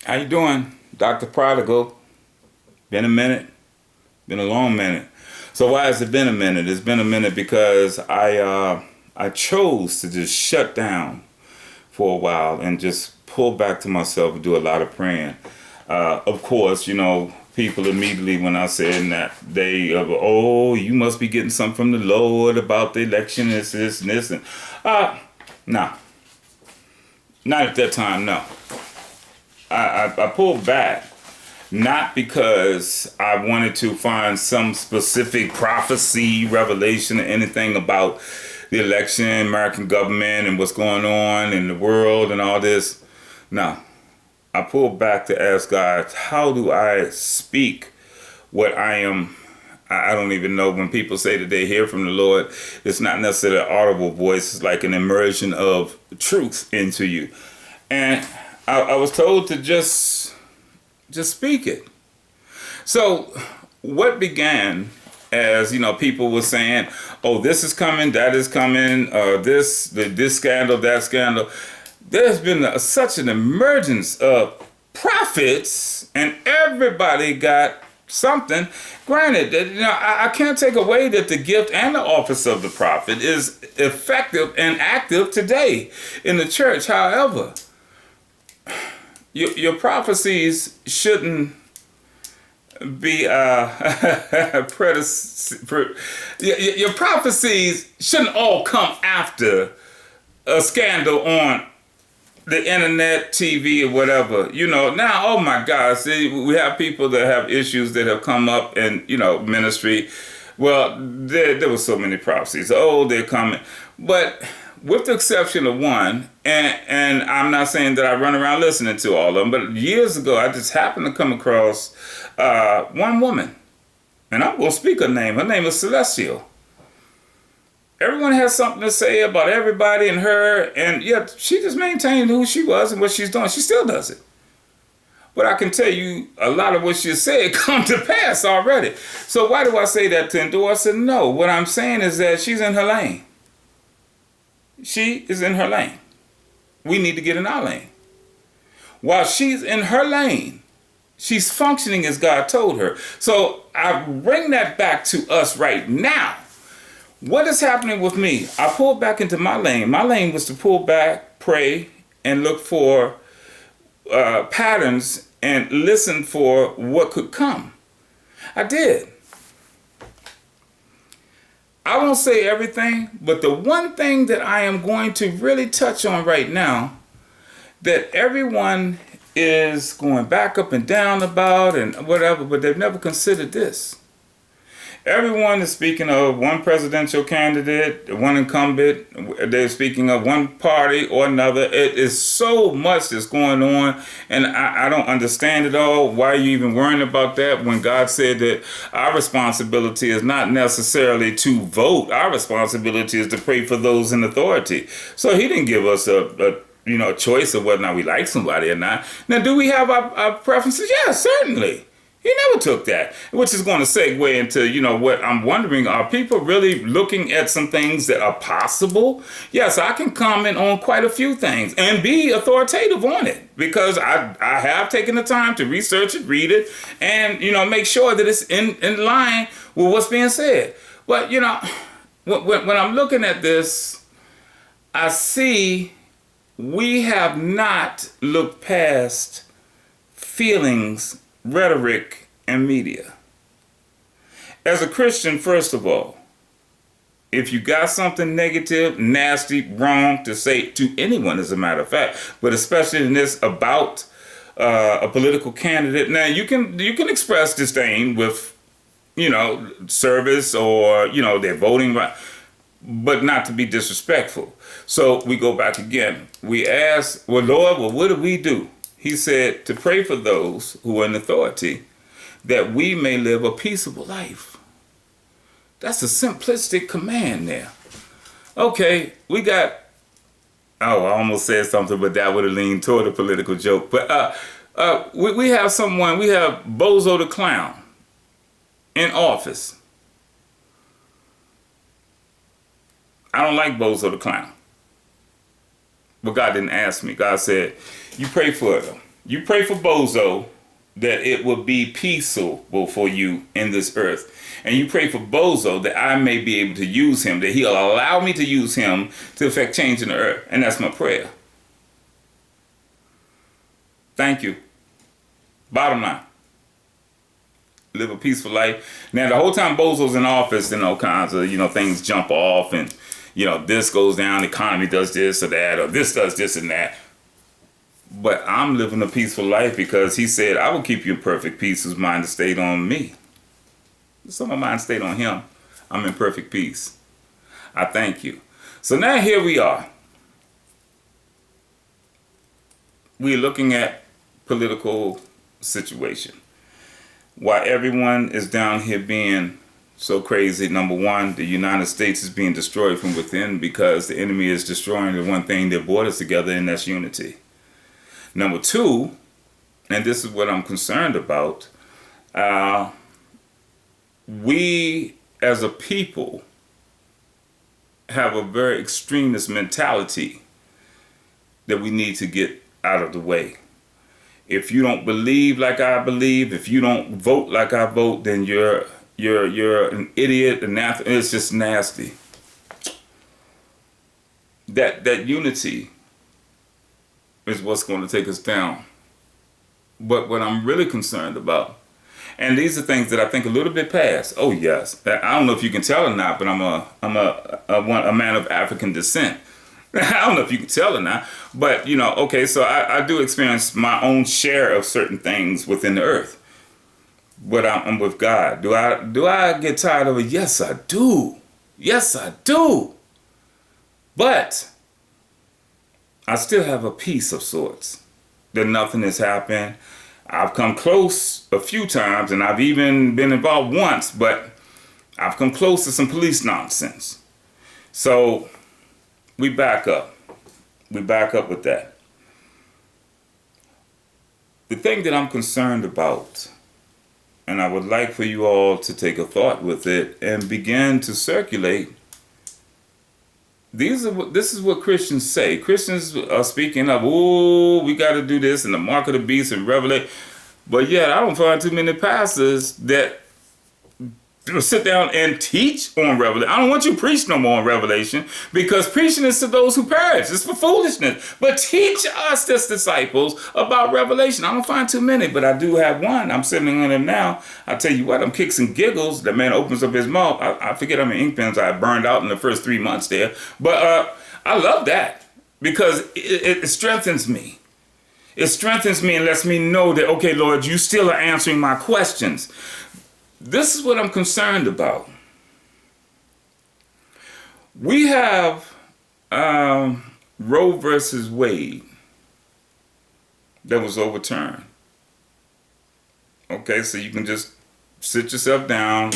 How you doing, Dr. Prodigal? Been a minute. Been a long minute. So why has it been a minute? It's been a minute because I chose to just shut down for a while and just pull back to myself and do a lot of praying. Of course, people immediately when I said that oh, you must be getting something from the Lord about the election, this, and this, and no, not at that time. No, I pulled back. Not because I wanted to find some specific prophecy, revelation, or anything about the election, American government, and what's going on in the world and all this. No, I pulled back to ask God, how do I speak what I am? I don't even know when people say that they hear from the Lord, it's not necessarily an audible voice. It's like an immersion of truth into you. And I was told to just speak it. So what began as, people were saying, oh, this is coming, that is coming, this scandal, that scandal. There's been such an emergence of prophets, and everybody got something. Granted, I can't take away that the gift and the office of the prophet is effective and active today in the church. However, your prophecies shouldn't be your prophecies shouldn't all come after a scandal on the internet, TV, or whatever. Now, oh my God, see, we have people that have issues that have come up in, ministry. Well, there were so many prophecies. Oh, they're coming. But with the exception of one, and I'm not saying that I run around listening to all of them, but years ago, I just happened to come across one woman. And I'm going to speak her name. Her name is Celestial. Everyone has something to say about everybody and her, and yet she just maintained who she was and what she's doing. She still does it. But I can tell you a lot of what she said come to pass already. So why do I say that to endorse it? No, what I'm saying is that she's in her lane. She is in her lane. We need to get in our lane. While she's in her lane, she's functioning as God told her. So I bring that back to us right now. What is happening with me? I pulled back into my lane. My lane was to pull back, pray, and look for patterns and listen for what could come. I did. I won't say everything, but the one thing that I am going to really touch on right now that everyone is going back up and down about and whatever, but they've never considered this. Everyone is speaking of one presidential candidate, one incumbent. They're speaking of one party or another. It is so much that's going on, and I don't understand it all. Why are you even worrying about that when God said that our responsibility is not necessarily to vote? Our responsibility is to pray for those in authority. So he didn't give us a choice of whether or not we like somebody or not. Now, do we have our preferences? Yeah, certainly. He never took that, which is going to segue into, what I'm wondering. Are people really looking at some things that are possible? Yes, I can comment on quite a few things and be authoritative on it because I have taken the time to research it, read it, and, make sure that it's in line with what's being said. But, when I'm looking at this, I see we have not looked past feelings, rhetoric, and media. As a Christian, first of all, if you got something negative, nasty, wrong to say to anyone, as a matter of fact, but especially in this about a political candidate, now you can express disdain with, service or, their voting right, but not to be disrespectful. So we go back again. We ask, well, Lord, what do we do? He said to pray for those who are in authority that we may live a peaceable life. That's a simplistic command there. Okay, we got, I almost said something, but that would have leaned toward a political joke. But we have Bozo the Clown in office. I don't like Bozo the Clown. But God didn't ask me. God said, you pray for them. You pray for Bozo that it will be peaceable for you in this earth. And you pray for Bozo that I may be able to use him, that he'll allow me to use him to affect change in the earth. And that's my prayer. Thank you. Bottom line. Live a peaceful life. Now, the whole time Bozo's in office, then all kinds of, things jump off and, this goes down, the economy does this or that, or this does this and that. But I'm living a peaceful life because he said, I will keep you in perfect peace whose mind is stayed on me. So my mind stayed on him. I'm in perfect peace. I thank you. So now here we are. We're looking at political situation. While everyone is down here being so crazy, number one, the United States is being destroyed from within because the enemy is destroying the one thing that brought us together, and that's unity. Number two, and this is what I'm concerned about, we as a people have a very extremist mentality that we need to get out of the way. If you don't believe like I believe, if you don't vote like I vote, then you're an idiot, and it's just nasty. That unity is what's going to take us down. But what I'm really concerned about, and these are things that I think a little bit past. Oh yes, I don't know if you can tell or not, but I'm a man of African descent. I don't know if you can tell or not, but okay, so I do experience my own share of certain things within the earth. But I'm with God. Do I get tired of it? Yes, I do. Yes, I do. But I still have a peace of sorts. That nothing has happened. I've come close a few times, and I've even been involved once, but I've come close to some police nonsense. So we back up. We back up with that. The thing that I'm concerned about, and I would like for you all to take a thought with it and begin to circulate. This is what Christians say. Christians are speaking of, oh, we got to do this in the mark of the beast and revelate. But yet I don't find too many pastors that sit down and teach on Revelation. I don't want you to preach no more on Revelation, because preaching is to those who perish. It's for foolishness. But teach us as disciples about Revelation. I don't find too many, but I do have one. I'm sitting on him now. I tell you what, I'm kicks and giggles. The man opens up his mouth. I forget how many ink pens I burned out in the first 3 months there. But I love that because it strengthens me. It strengthens me and lets me know that, okay, Lord, you still are answering my questions. This is what I'm concerned about. We have Roe Vs Wade that was overturned. Okay, so you can just sit yourself down,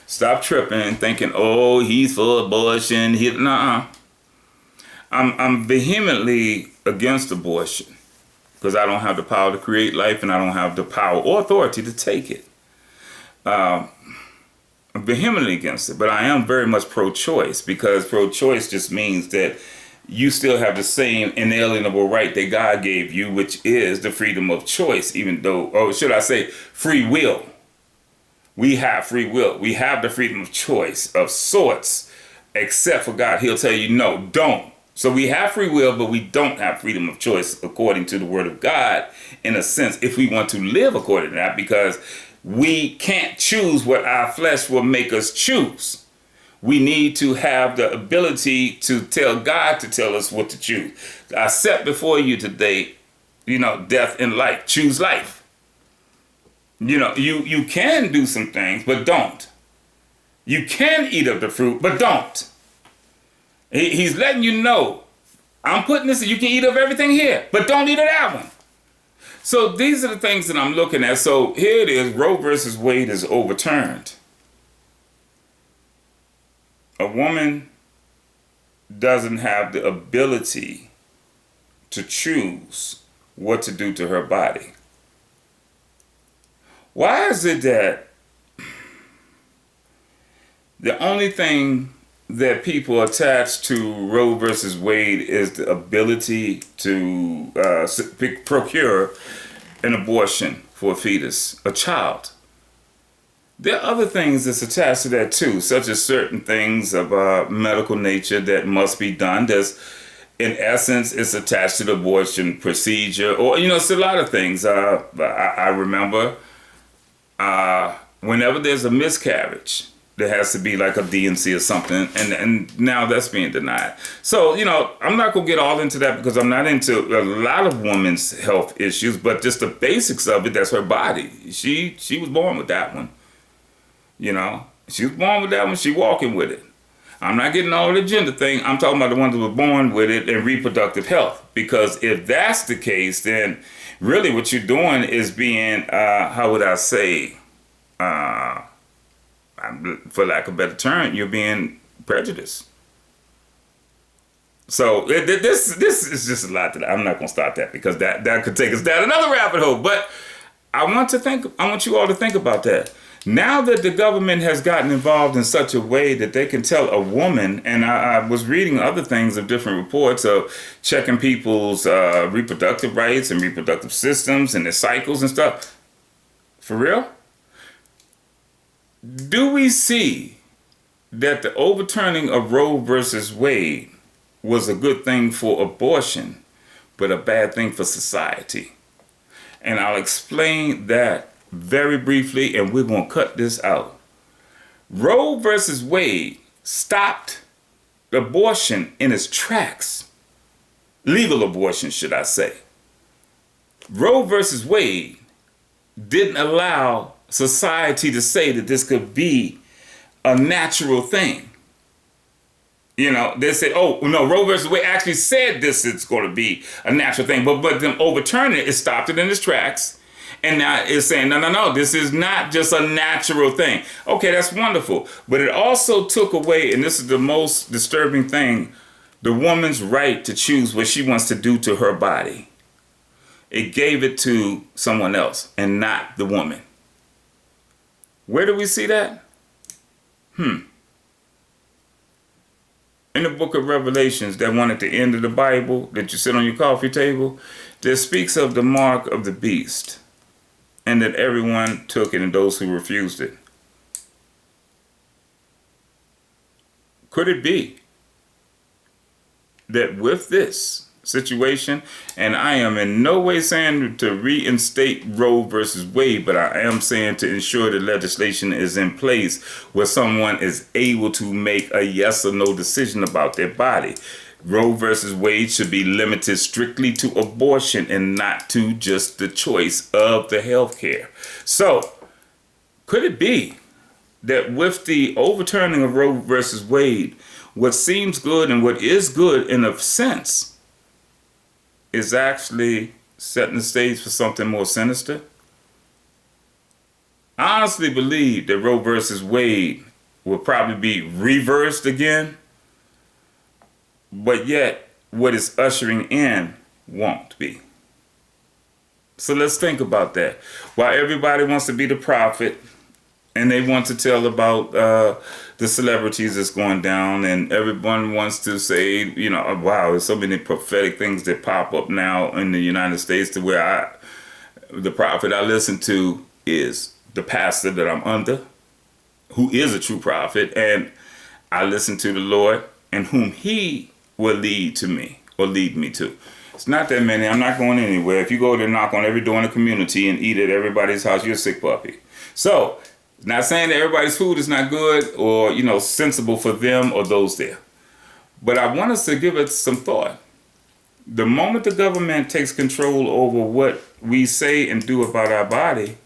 stop tripping, thinking, oh, he's for abortion. Nuh-uh. I'm vehemently against abortion because I don't have the power to create life, and I don't have the power or authority to take it. I'm vehemently against it, but I am very much pro-choice, because pro-choice just means that you still have the same inalienable right that God gave you, which is the freedom of choice, even though, or should I say free will. We have free will. We have the freedom of choice of sorts, except for God. He'll tell you, no, don't. So we have free will, but we don't have freedom of choice according to the word of God, in a sense, if we want to live according to that, because we can't choose what our flesh will make us choose. We need to have the ability to tell God to tell us what to choose. I set before you today, death and life. Choose life. You can do some things, but don't. You can eat of the fruit, but don't. He's letting you know, I'm putting this, you can eat of everything here, but don't eat of that one. So these are the things that I'm looking at. So here it is, Roe versus Wade is overturned. A woman doesn't have the ability to choose what to do to her body. Why is it that the only thing that people attach to Roe versus Wade is the ability to procure an abortion for a fetus, a child. There are other things that's attached to that too, such as certain things of medical nature that must be done. There's, in essence, it's attached to the abortion procedure, or it's a lot of things. I remember whenever there's a miscarriage, there has to be like a D&C or something, and now that's being denied. So I'm not gonna get all into that because I'm not into a lot of women's health issues, but just the basics of it. That's her body. She was born with that one. She was born with that one. She walking with it. I'm not getting all the gender thing. I'm talking about the ones that were born with it and reproductive health. Because if that's the case, then really what you're doing is being, how would I say, for lack of a better term, you're being prejudiced. So this is just a lot that I'm not going to start that because that could take us down another rabbit hole. But I want you all to think about that. Now that the government has gotten involved in such a way that they can tell a woman, and I was reading other things of different reports of checking people's reproductive rights and reproductive systems and their cycles and stuff. For real? Do we see that the overturning of Roe versus Wade was a good thing for abortion, but a bad thing for society? And I'll explain that very briefly, and we're going to cut this out. Roe versus Wade stopped abortion in its tracks. Legal abortion, should I say. Roe versus Wade didn't allow society to say that this could be a natural thing. They said, oh, no, Roe versus Wade actually said this is going to be a natural thing. But them overturning it stopped it in its tracks. And now it's saying, no, this is not just a natural thing. Okay, that's wonderful. But it also took away, and this is the most disturbing thing, the woman's right to choose what she wants to do to her body. It gave it to someone else and not the woman. Where do we see that? In the book of Revelations, that one at the end of the Bible that you sit on your coffee table, that speaks of the mark of the beast. And that everyone took it and those who refused it. Could it be that with this situation, and I am in no way saying to reinstate Roe versus Wade, but I am saying to ensure that legislation is in place where someone is able to make a yes or no decision about their body. Roe versus Wade should be limited strictly to abortion and not to just the choice of the health care. So, could it be that with the overturning of Roe versus Wade, what seems good and what is good in a sense is actually setting the stage for something more sinister? I honestly believe that Roe versus Wade will probably be reversed again. But yet, what it's ushering in won't be. So let's think about that. While everybody wants to be the prophet, and they want to tell about the celebrities that's going down, and everyone wants to say, wow, there's so many prophetic things that pop up now in the United States to where the prophet I listen to is the pastor that I'm under, who is a true prophet, and I listen to the Lord, and whom he will lead me to. It's not that many. I'm not going anywhere. If you go to knock on every door in the community and eat at everybody's house, you're a sick puppy. So, not saying that everybody's food is not good or, sensible for them or those there. But I want us to give it some thought. The moment the government takes control over what we say and do about our body,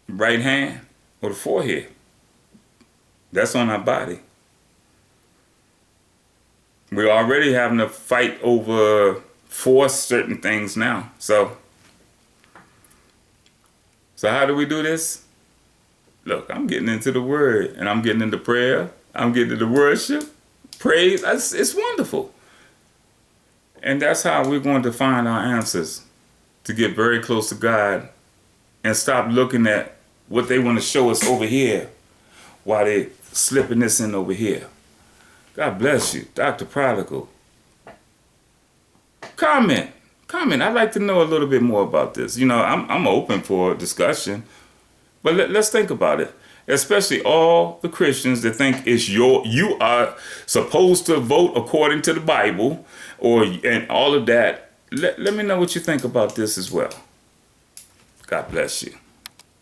right hand or the forehead, that's on our body. We're already having to fight over force certain things now. So how do we do this? Look, I'm getting into the word and I'm getting into prayer. I'm getting into worship, praise. It's wonderful. And that's how we're going to find our answers, to get very close to God and stop looking at what they want to show us over here while they slipping this in over here. God bless you, Dr. Prodigal. Comment. I'd like to know a little bit more about this. You know, I'm open for discussion, but let's think about it. Especially all the Christians that think you are supposed to vote according to the Bible, and all of that. Let me know what you think about this as well. God bless you.